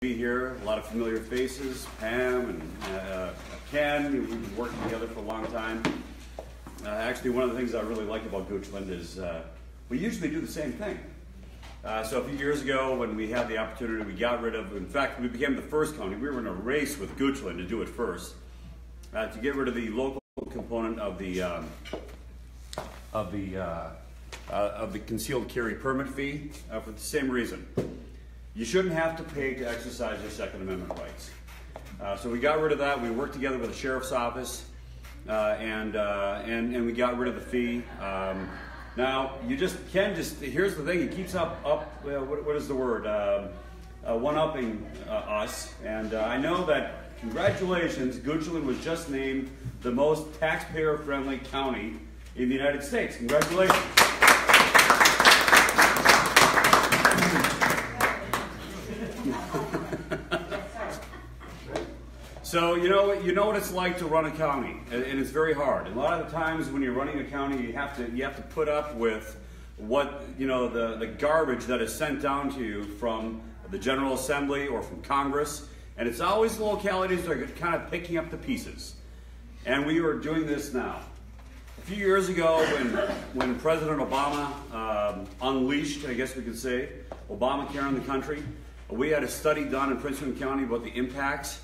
be here. A lot of familiar faces, Pam and Ken. We've been working together for a long time. Actually, one of the things I really like about Goochland is we usually do the same thing. So a few years ago, when we had the opportunity, we got rid of, in fact, we became the first county. We were in a race with Goochland to do it first, to get rid of the local component of the concealed carry permit fee for the same reason. You shouldn't have to pay to exercise your Second Amendment rights. So we got rid of that. We worked together with the sheriff's office, and we got rid of the fee. Now you here's the thing. It keeps what is the word? One-upping us. And I know that. Congratulations, Goochland was just named the most taxpayer-friendly county in the United States. Congratulations. So you know what it's like to run a county, and it's very hard. And a lot of the times when you're running a county, you have to put up with what the garbage that is sent down to you from the General Assembly or from Congress, and it's always the localities that are kind of picking up the pieces. And we are doing this now. A few years ago, when President Obama unleashed, I guess we could say, Obamacare in the country, we had a study done in Prince William County about the impacts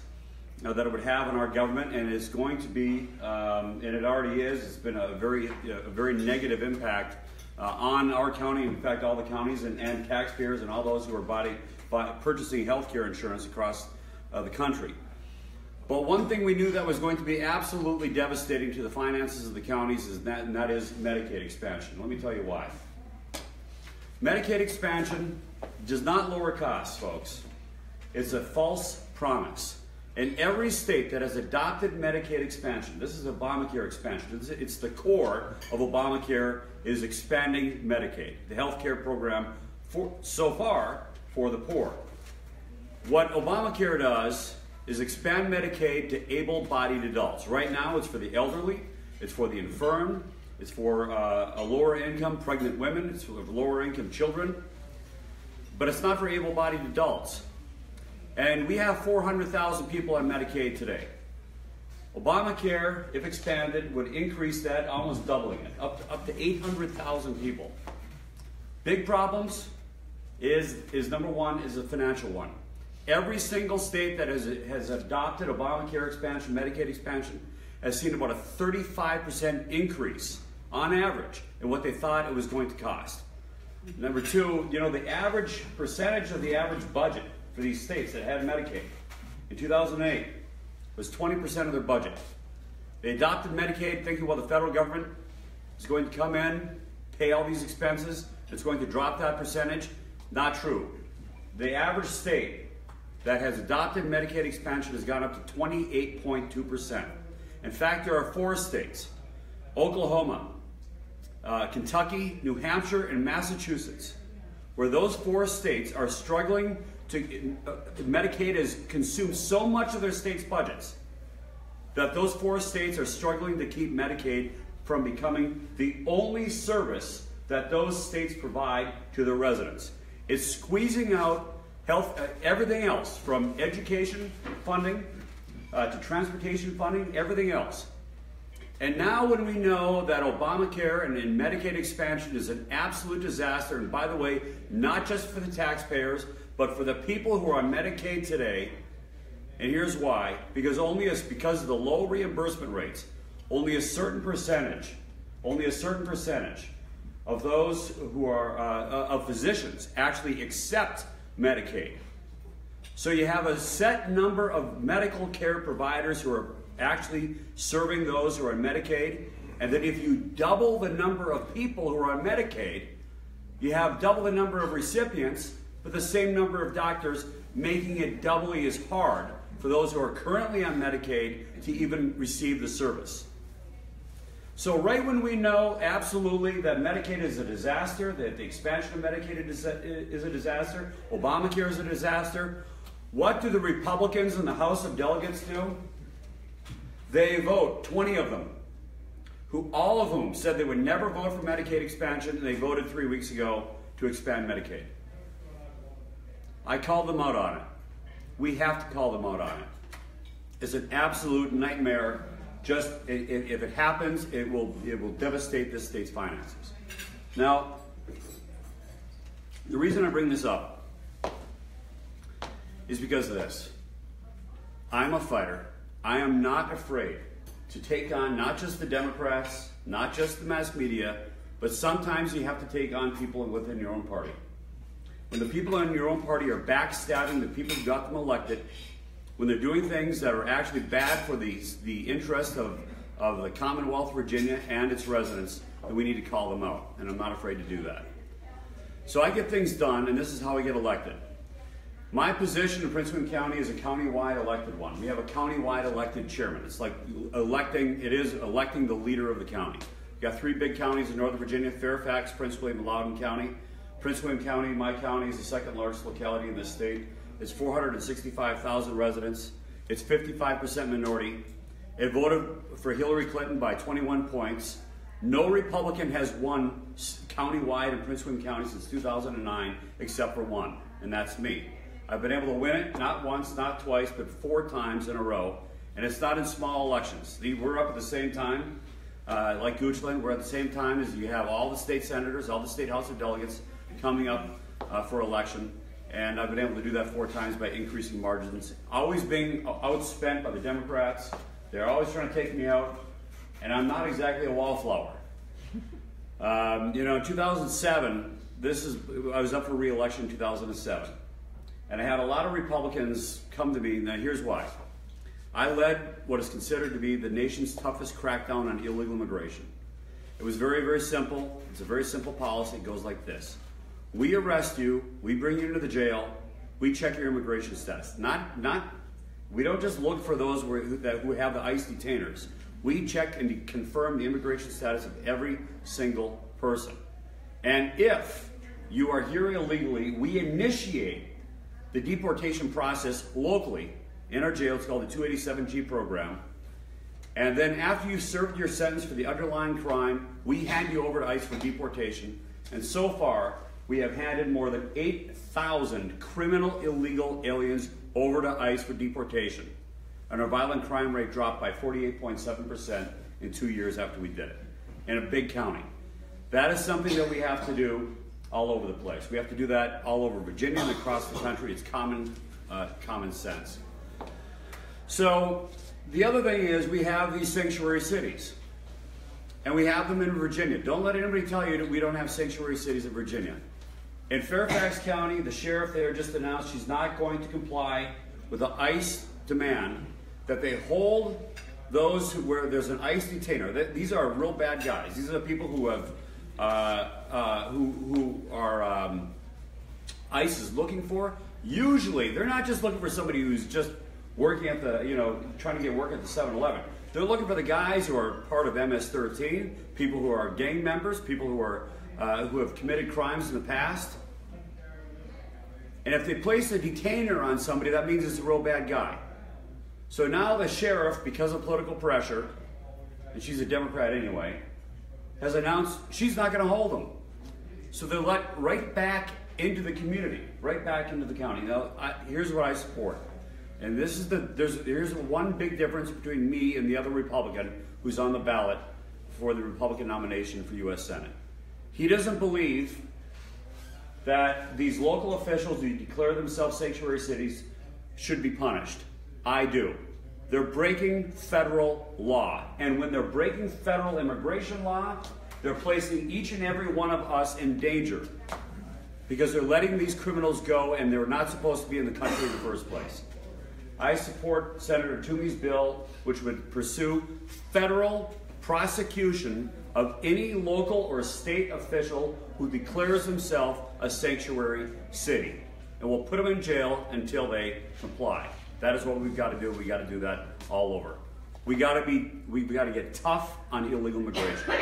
that it would have on our government, and it's going to be, and it already is. It's been a very negative impact on our county. In fact, all the counties and taxpayers and all those who are purchasing health care insurance across the country. But one thing we knew that was going to be absolutely devastating to the finances of the counties and that is Medicaid expansion. Let me tell you why. Medicaid expansion does not lower costs, folks. It's a false promise. In every state that has adopted Medicaid expansion, this is Obamacare expansion, it's the core of Obamacare is expanding Medicaid, the health care program so far for the poor. What Obamacare does is expand Medicaid to able-bodied adults. Right now it's for the elderly, it's for the infirm, it's for lower-income pregnant women, it's for lower-income children, but it's not for able-bodied adults. And we have 400,000 people on Medicaid today. Obamacare, if expanded, would increase that, almost doubling it, up to 800,000 people. Big problems is number one, is a financial one. Every single state that has adopted Obamacare expansion, Medicaid expansion, has seen about a 35% increase on average in what they thought it was going to cost. Number two, the average percentage of the average budget for these states that had Medicaid in 2008 was 20% of their budget. They adopted Medicaid thinking, well, the federal government is going to come in, pay all these expenses, it's going to drop that percentage. Not true. The average state that has adopted Medicaid expansion has gone up to 28.2%. In fact, there are 4 states, Oklahoma, Kentucky, New Hampshire, and Massachusetts, where those 4 states are struggling Medicaid has consumed so much of their state's budgets that those 4 states are struggling to keep Medicaid from becoming the only service that those states provide to their residents. It's squeezing out health, everything else, from education funding to transportation funding, everything else. And now when we know that Obamacare and Medicaid expansion is an absolute disaster, and by the way, not just for the taxpayers, but for the people who are on Medicaid today, and here's why, because of the low reimbursement rates, only a certain percentage of those who are of physicians actually accept Medicaid. So you have a set number of medical care providers who are actually serving those who are on Medicaid, and then if you double the number of people who are on Medicaid, you have double the number of recipients with the same number of doctors, making it doubly as hard for those who are currently on Medicaid to even receive the service. So right when we know absolutely that Medicaid is a disaster, that the expansion of Medicaid is a disaster, Obamacare is a disaster, what do the Republicans in the House of Delegates do? They vote, 20 of them, all of whom said they would never vote for Medicaid expansion, and they voted 3 weeks ago to expand Medicaid. I called them out on it. we have to call them out on it. It's an absolute nightmare. Just if it happens, it will devastate this state's finances. Now, the reason I bring this up is because of this. I'm a fighter. I am not afraid to take on not just the Democrats, not just the mass media, but sometimes you have to take on people within your own party. When the people in your own party are backstabbing the people who got them elected, when they're doing things that are actually bad for the interest of the Commonwealth of Virginia and its residents, then we need to call them out, and I'm not afraid to do that. So I get things done, and this is how I get elected. My position in Prince William County is a county-wide elected one. We have a county-wide elected chairman. It's like electing the leader of the county. We've got 3 big counties in Northern Virginia: Fairfax, Prince William, and Loudoun County. Prince William County, my county, is the second largest locality in this state. It's 465,000 residents. It's 55% minority. It voted for Hillary Clinton by 21 points. No Republican has won countywide in Prince William County since 2009, except for one, and that's me. I've been able to win it not once, not twice, but 4 times in a row, and it's not in small elections. We're up at the same time, like Goochland, we're at the same time as you have all the state senators, all the state House of Delegates coming up for election, and I've been able to do that 4 times by increasing margins, always being outspent by the Democrats. They're always trying to take me out, and I'm not exactly a wallflower. In 2007, I was up for re-election in 2007, and I had a lot of Republicans come to me. Now, here's why. I led what is considered to be the nation's toughest crackdown on illegal immigration. It was very, very simple. It's a very simple policy. It goes like this. We arrest you, we bring you into the jail, we check your immigration status. We don't just look for those who have the ICE detainers. We check and confirm the immigration status of every single person. And if you are here illegally, we initiate the deportation process locally in our jail. It's called the 287G program. And then after you've served your sentence for the underlying crime, we hand you over to ICE for deportation. And so far, we have handed more than 8,000 criminal illegal aliens over to ICE for deportation. And our violent crime rate dropped by 48.7% in 2 years after we did it, in a big county. That is something that we have to do all over the place. We have to do that all over Virginia and across the country. It's common sense. So the other thing is we have these sanctuary cities, and we have them in Virginia. Don't let anybody tell you that we don't have sanctuary cities in Virginia. In Fairfax County, the sheriff there just announced she's not going to comply with the ICE demand that they hold those where there's an ICE detainer. These are real bad guys. These are the people who have ICE is looking for. Usually, they're not just looking for somebody who's just working at trying to get work at the 7-Eleven. They're looking for the guys who are part of MS-13, people who are gang members, people who have committed crimes in the past. And if they place a detainer on somebody, that means it's a real bad guy. So now the sheriff, because of political pressure, and she's a Democrat anyway, has announced she's not going to hold them. So they're let right back into the community, right back into the county. Now, here's what I support. And here's one big difference between me and the other Republican who's on the ballot for the Republican nomination for U.S. Senate. He doesn't believe that these local officials who declare themselves sanctuary cities should be punished. I do. They're breaking federal law. And when they're breaking federal immigration law, they're placing each and every one of us in danger because they're letting these criminals go and they're not supposed to be in the country in the first place. I support Senator Toomey's bill, which would pursue federal prosecution of any local or state official who declares himself a sanctuary city. And we'll put them in jail until they comply. That is what we've got to do. We've got to do that all over. We've got to get tough on illegal immigration.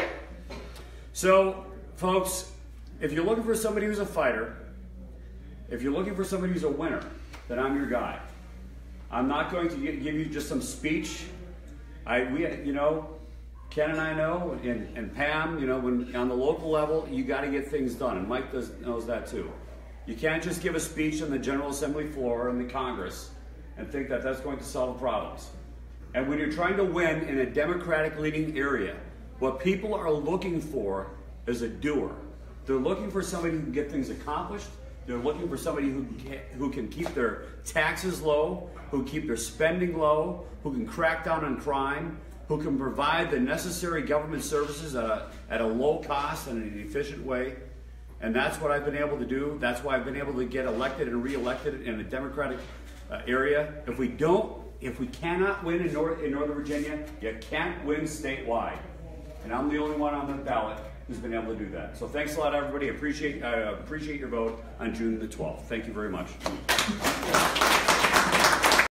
So, folks, if you're looking for somebody who's a fighter, if you're looking for somebody who's a winner, then I'm your guy. I'm not going to give you just some speech. Ken and I know, and Pam, when on the local level, you got to get things done, and Mike knows that too. You can't just give a speech on the General Assembly floor in the Congress and think that that's going to solve the problems. And when you're trying to win in a Democratic leading area, what people are looking for is a doer. They're looking for somebody who can get things accomplished. They're looking for somebody who can keep their taxes low, who can keep their spending low, who can crack down on crime, who can provide the necessary government services at a low cost and in an efficient way. And that's what I've been able to do. That's why I've been able to get elected and re-elected in a Democratic area. If we cannot win in Northern Virginia, you can't win statewide. And I'm the only one on the ballot who's been able to do that. So thanks a lot, everybody. I appreciate your vote on June the 12th. Thank you very much.